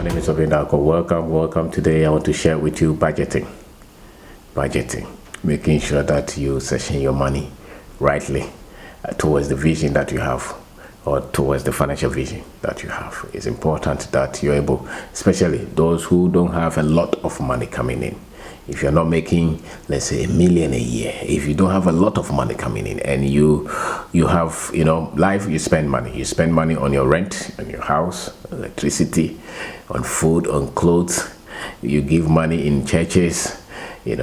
My name is Kwabena Darko. Welcome. Today I want to share with you budgeting. Making sure that you session your money rightly towards the vision that you have, or towards the financial vision that you have. It's important that you're able, especially those who don't have a lot of money coming in. If you're not making, let's say, $1 million a year, if you don't have a lot of money coming in, and you have, life, you spend money on your rent, on your house, electricity, on food, on clothes. You give money in churches.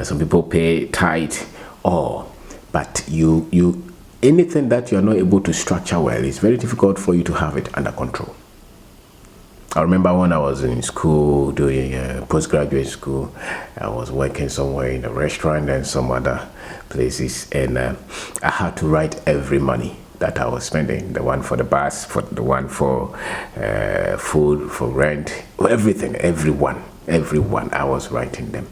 Some people pay tithe, but anything that you're not able to structure well, it's very difficult for you to have it under control. I remember when I was in school, doing postgraduate school, I was working somewhere in a restaurant and some other places, and I had to write every money that I was spending, the one for the bus, for the one for food, for rent, everything, everyone, I was writing them.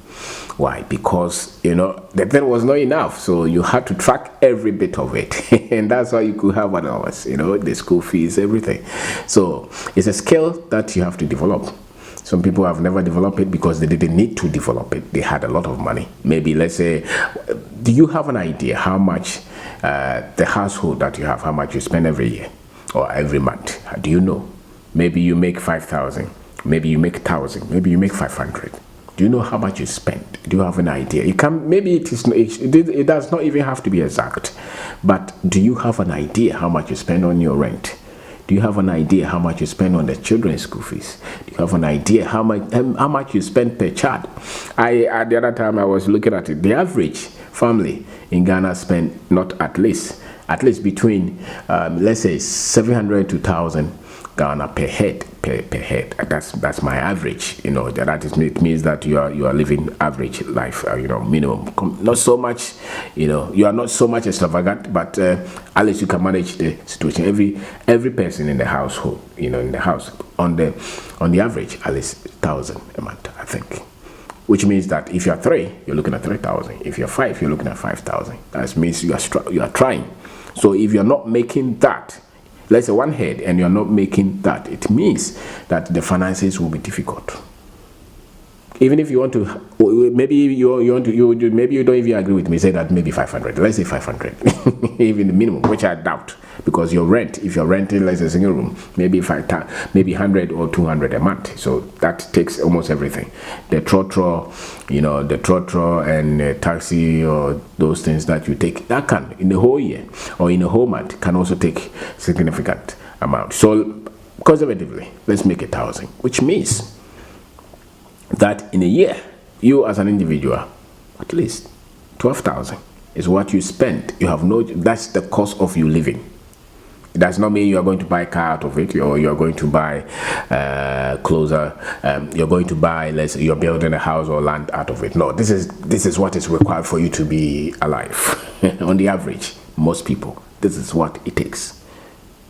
Why? Because the pen was not enough, so you had to track every bit of it. And that's why you could have allowance, the school fees, everything. So it's a skill that you have to develop. Some people have never developed it because they didn't need to develop it. They had a lot of money. Maybe, let's say, do you have an idea how much the household that you have, how much you spend every year or every month? Do you know? Maybe you make 5,000, maybe you make 1,000, maybe you make 500. Do you know how much you spend? Do you have an idea? You can, maybe it does not even have to be exact, but do you have an idea how much you spend on your rent? Do you have an idea how much you spend on the children's school fees? Do you have an idea how much you spend per child? At the other time I was looking at it, the average family in Ghana spend not at least between let's say 700 to 1,000 Ghana per head. That's my average. It means that you are living average life. Minimum. Not so much. You are not so much extravagant, but at least you can manage the situation. Every person in the household, in the house, on the average, at least 1,000 a month, I think. Which means that if you are 3, you're looking at 3,000. If you're 5, you're looking at 5,000. That means you are trying. So if you're not making that, let's say one head, and you're not making that, it means that the finances will be difficult. Even if you want to, maybe maybe you don't even agree with me, say that maybe 500. Let's say 500, even the minimum, which I doubt, because your rent, if you're renting, let's say a single room, maybe 100 or 200 a month. So that takes almost everything. The trotro, and taxi, or those things that you take, that can, in the whole year or in a whole month, can also take significant amount. So conservatively, let's make 1,000, which means that in a year, you as an individual, at least 12,000 is what you spend. That's the cost of you living. It does not mean you are going to buy a car out of it, or you are going to buy clothes. You're going to buy, you're building a house or land out of it. No, this is what is required for you to be alive. On the average, most people, this is what it takes.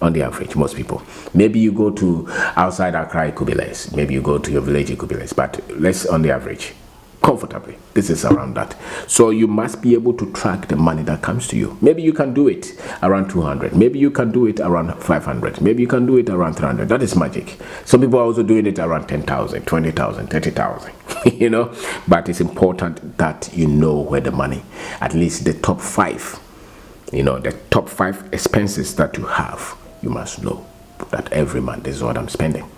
On the average, most people. Maybe you go to outside Accra, it could be less. Maybe you go to your village, it could be less. But less on the average, comfortably. This is around that. So you must be able to track the money that comes to you. Maybe you can do it around 200. Maybe you can do it around 500. Maybe you can do it around 300. That is magic. Some people are also doing it around 10,000, 20,000, 30,000. But it's important that you know where the money, at least the top 5, the top 5 expenses that you have. You must know that every month this is what I'm spending,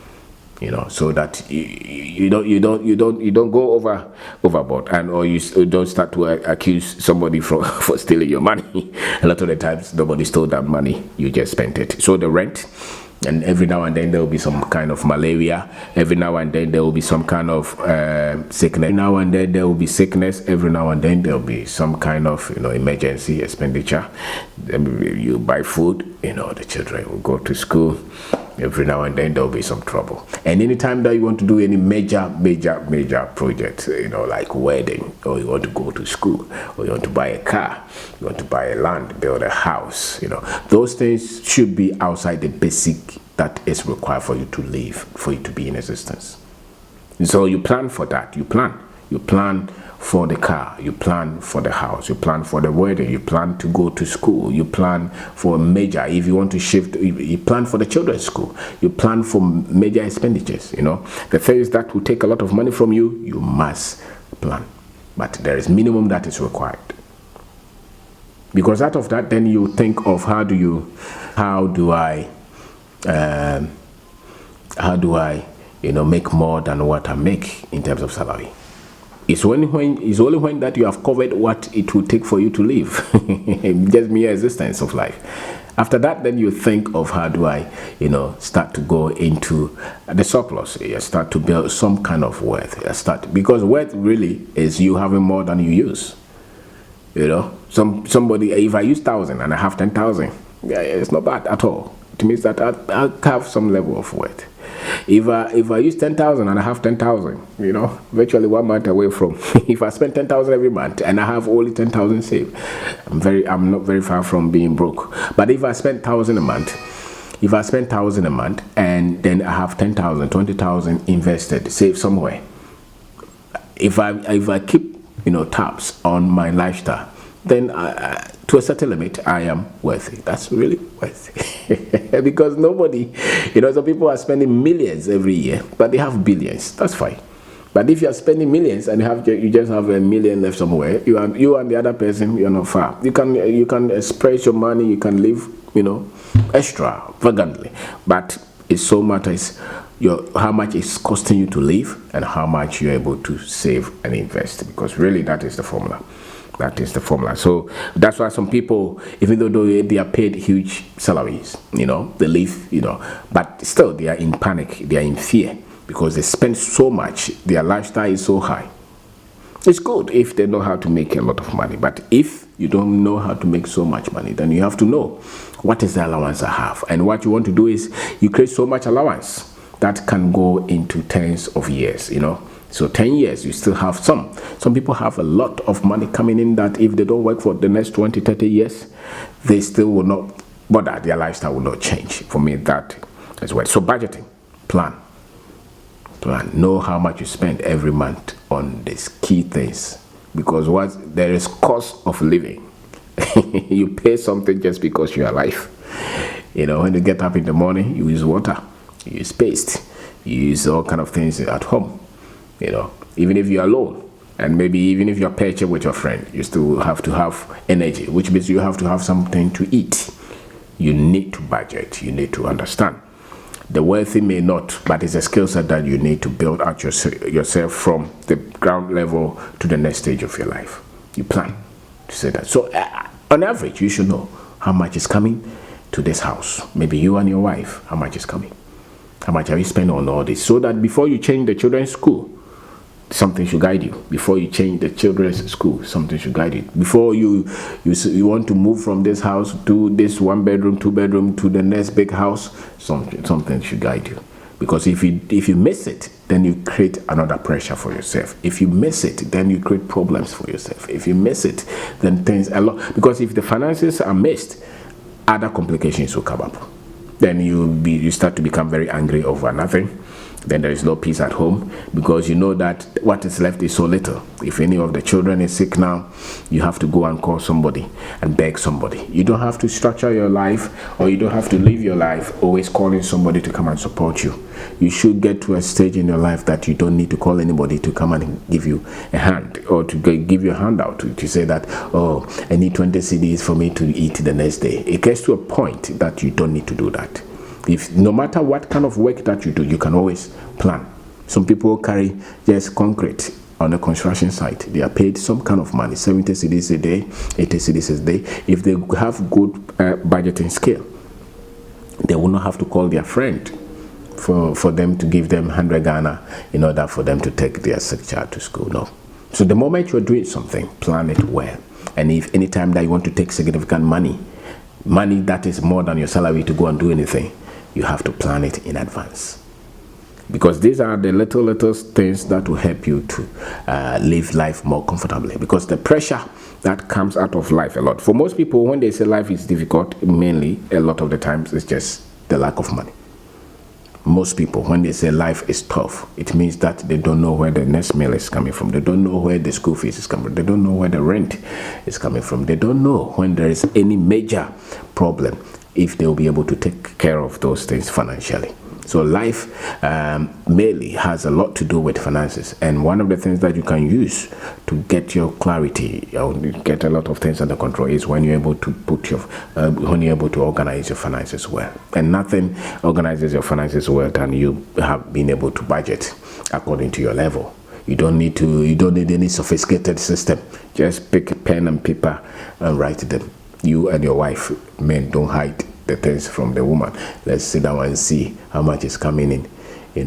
so that you don't go overboard, and or you don't start to accuse somebody for stealing your money. A lot of the times nobody stole that money, you just spent it. So the rent, and every now and then there will be some kind of malaria. Every now and then there will be some kind of sickness. Every now and then there will be sickness. Every now and then there will be some kind of emergency expenditure. You buy food. The children will go to school. Every now and then there will be some trouble. And anytime that you want to do any major project, like wedding, or you want to go to school, or you want to buy a car, you want to buy a land, build a house, those things should be outside the basic that is required for you to live, for you to be in existence. So you plan for that. You plan for the car, you plan for the house, you plan for the wedding, you plan to go to school, you plan for a major, if you want to shift, you plan for the children's school, you plan for major expenditures, the things that will take a lot of money from you, you must plan. But there is minimum that is required. Because out of that, then you think of how do I make more than what I make in terms of salary. It's only when that you have covered what it will take for you to live, just mere existence of life. After that, then you think of how do I, start to go into the surplus. You start to build some kind of wealth. Because wealth really is you having more than you use. Somebody, if I use 1,000 and I have 10,000, it's not bad at all. It means that I have some level of wealth. If I use 10,000 and I have 10,000, virtually 1 month away from. If I spend 10,000 every month and I have only 10,000 saved, I'm not very far from being broke. But if I spend 1,000 a month, and then I have 10,000, 20,000 invested, saved somewhere. If I keep tabs on my lifestyle, then to a certain limit, I am worthy. That's really worthy. Because nobody, some people are spending millions every year, but they have billions. That's fine. But if you are spending millions and you just have $1 million left somewhere, you and the other person, you're not far. You can express your money, you can live, extravagantly. But it so matters how much it's costing you to live and how much you're able to save and invest. Because really, that is the formula. That is the formula. So that's why some people, even though they are paid huge salaries, they live, but still they are in panic, they are in fear because they spend so much, their lifestyle is so high. It's good if they know how to make a lot of money, but if you don't know how to make so much money, then you have to know what is the allowance I have. And what you want to do is you create so much allowance that can go into tens of years, So 10 years, you still have some. Some people have a lot of money coming in that if they don't work for the next 20, 30 years, they still will not bother. Their lifestyle will not change. For me, that is well. So budgeting, plan. Know how much you spend every month on these key things. Because there is cost of living. You pay something just because you are alive. When you get up in the morning, you use water, you use paste, you use all kind of things at home. Even if you're alone, and maybe even if you're paired with your friend, you still have to have energy, which means you have to have something to eat. You need to budget. You need to understand. The wealthy may not, but it's a skill set that you need to build out yourself from the ground level to the next stage of your life. You plan to say that. So on average, you should know how much is coming to this house. Maybe you and your wife, how much is coming? How much have you spent on all this? So that before you change the children's school, something should guide you. Before you change the children's school, something should guide you. Before you want to move from this house to this 1 bedroom, 2 bedroom to the next big house, something should guide you. Because if you miss it, then you create another pressure for yourself. If you miss it, then you create problems for yourself. If you miss it, then things a lot. Because if the finances are missed, other complications will come up. Then you start to become very angry over nothing. Then there is no peace at home because you know that what is left is so little. If any of the children is sick now, you have to go and call somebody and beg somebody. You don't have to structure your life, or you don't have to live your life always calling somebody to come and support you. You should get to a stage in your life that you don't need to call anybody to come and give you a hand, or to give you a handout to say that, oh, I need 20 CDs for me to eat the next day. It gets to a point that you don't need to do that. If no matter what kind of work that you do, you can always plan. Some people carry just concrete on the construction site. They are paid some kind of money, 70 cedis a day, 80 cedis a day. If they have good budgeting skill, they will not have to call their friend for them to give them 100 Ghana in order for them to take their sick child to school. No. So the moment you're doing something, plan it well. And if any time that you want to take significant money that is more than your salary to go and do anything, you have to plan it in advance. Because these are the little things that will help you to live life more comfortably. Because the pressure that comes out of life a lot. For most people, when they say life is difficult, mainly, a lot of the times, it's just the lack of money. Most people, when they say life is tough, it means that they don't know where the next meal is coming from. They don't know where the school fees is coming from. They don't know where the rent is coming from. They don't know when there is any major problem, if they will be able to take care of those things financially. So life mainly has a lot to do with finances, and one of the things that you can use to get your clarity or get a lot of things under control is when you're able to put your when you're able to organize your finances well. And nothing organizes your finances well than you have been able to budget according to your level. You don't need any sophisticated system. Just pick a pen and paper and write them. You and your wife, men, don't hide the things from the woman. Let's sit down and see how much is coming in,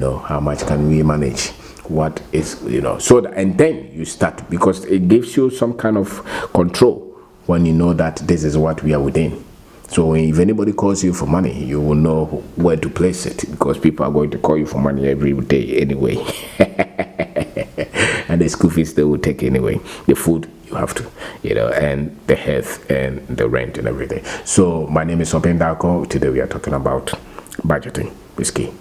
how much can we manage, what is, so that, and then you start, because it gives you some kind of control when you know that this is what we are within. So if anybody calls you for money, you will know where to place it, because people are going to call you for money every day anyway. And the school fees they will take anyway. The food you have to, and the health and the rent and everything. So my name is Obeng Darko. Today we are talking about budgeting. It's key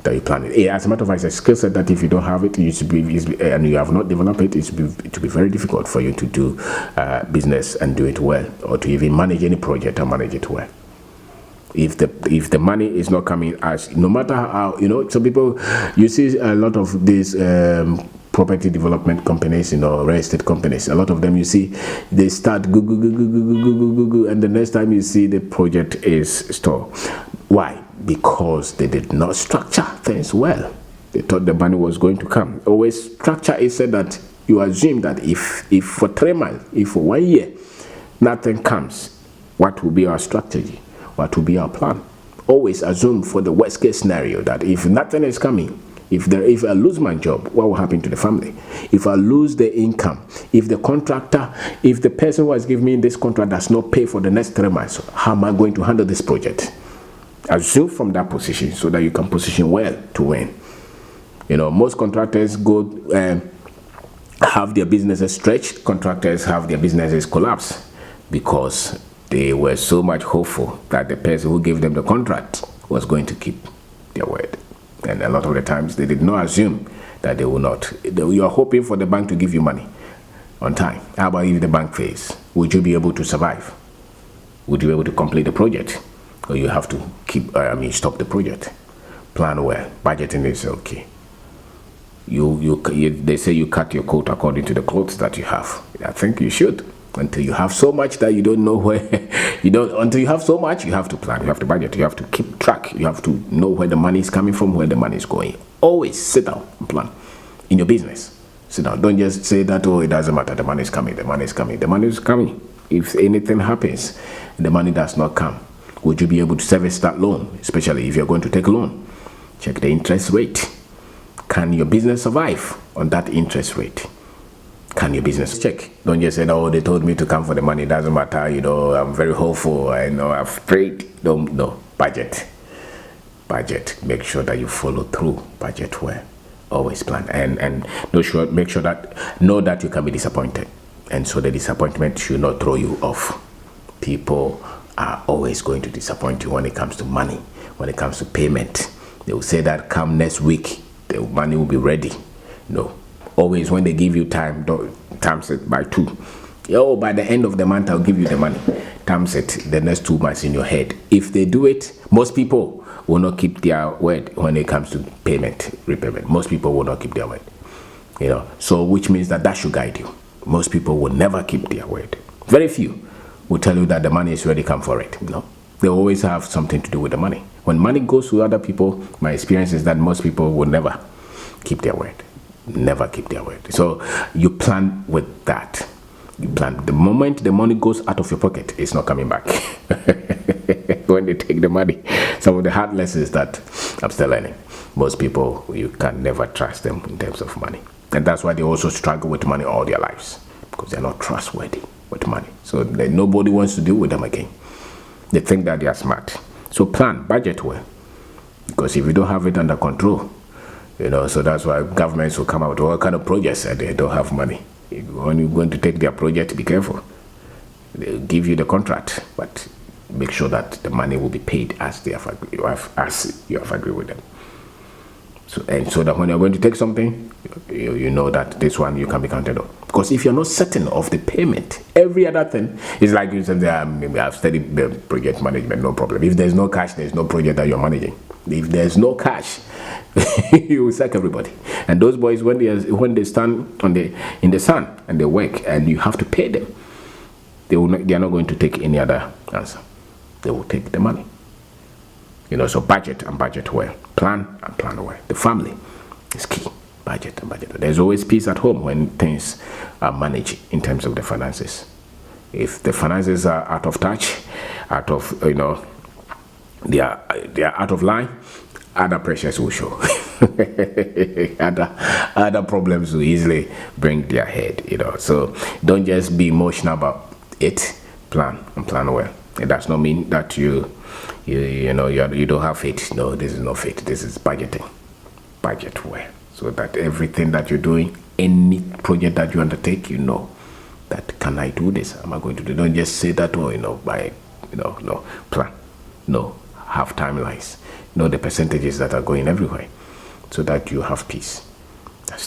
that you plan it. As a matter of fact, it's a skill set that if you don't have it, and you have not developed it, it will be very difficult for you to do business and do it well, or to even manage any project and manage it well. If the money is not coming, as no matter how, some people, you see a lot of these property development companies, real estate companies, a lot of them, you see, they start go, and the next time you see the project is stalled. Why? Because they did not structure things well. They thought the money was going to come. Always structure is said that you assume that if for 3 months, if for 1 year, nothing comes, what will be our strategy? What will be our plan? Always assume for the worst case scenario that if nothing is coming, if I lose my job, what will happen to the family? If I lose the income, if the person who has given me this contract does not pay for the next 3 months, how am I going to handle this project? Assume from that position so that you can position well to win. Most contractors have their businesses stretched. Contractors have their businesses collapse because they were so much hopeful that the person who gave them the contract was going to keep their word. And a lot of the times they did not assume that they will not. You are hoping for the bank to give you money on time. How about if the bank fails? Would you be able to survive? Would you be able to complete the project? Or you have to stop the project? Plan well. Budgeting is okay. They say you cut your coat according to the clothes that you have. I think you should. Until you have so much that you don't know where until you have so much, you have to plan, you have to budget, you have to keep track, you have to know where the money is coming from, where the money is going. Always sit down and plan in your business. Sit down. Don't just say that, it doesn't matter, the money is coming, the money is coming. The money is coming. If anything happens, the money does not come, would you be able to service that loan? Especially if you're going to take a loan. Check the interest rate. Can your business survive on that interest rate? Can your business check? Don't just say, they told me to come for the money, it doesn't matter, I'm very hopeful, I've prayed. No, budget. Make sure that you follow through, budget well. Always plan and make sure that you can be disappointed. And so the disappointment should not throw you off. People are always going to disappoint you when it comes to money, when it comes to payment. They will say that come next week, the money will be ready. No. Always when they give you time, times it by 2. By the end of the month, I'll give you the money. Times it the next 2 months in your head. If they do it, most people will not keep their word when it comes to repayment. Most people will not keep their word. So which means that should guide you. Most people will never keep their word. Very few will tell you that the money is ready, come for it. No. They always have something to do with the money. When money goes to other people, my experience is that most people will never keep their word. Never keep their word. So you plan with that. You plan. The moment the money goes out of your pocket, it's not coming back. When they take the money, some of the hard lessons that I'm still learning. Most people, you can never trust them in terms of money. And that's why they also struggle with money all their lives, because they're not trustworthy with money. So nobody wants to deal with them again. They think that they are smart. So plan, budget well. Because if you don't have it under control, so that's why governments will come out with all kind of projects and they don't have money. When you're going to take their project, be careful. They'll give you the contract, but make sure that the money will be paid as you have agreed with them. So that when you're going to take something, you know that this one you can be counted on. Because if you're not certain of the payment, every other thing is like you said, I've studied project management, no problem. If there's no cash, there's no project that you're managing. If there's no cash, you will sack everybody. And those boys, when they stand in the sun and they work, and you have to pay them, they are not going to take any other answer. They will take the money. So budget and budget well. Plan and plan well. The family is key. Budget and budget. There's always peace at home when things are managed in terms of the finances. If the finances are out of touch, out of, they are out of line, other pressures will show. other problems will easily bring their head, So don't just be emotional about it. Plan and plan well. It does not mean that you don't have faith. No, this is not faith. This is budgeting. Budget well, so that everything that you're doing, any project that you undertake, that can I do this? Am I going to do? Don't just say that. No, plan. Have timelines. Know the percentages that are going everywhere, so that you have peace.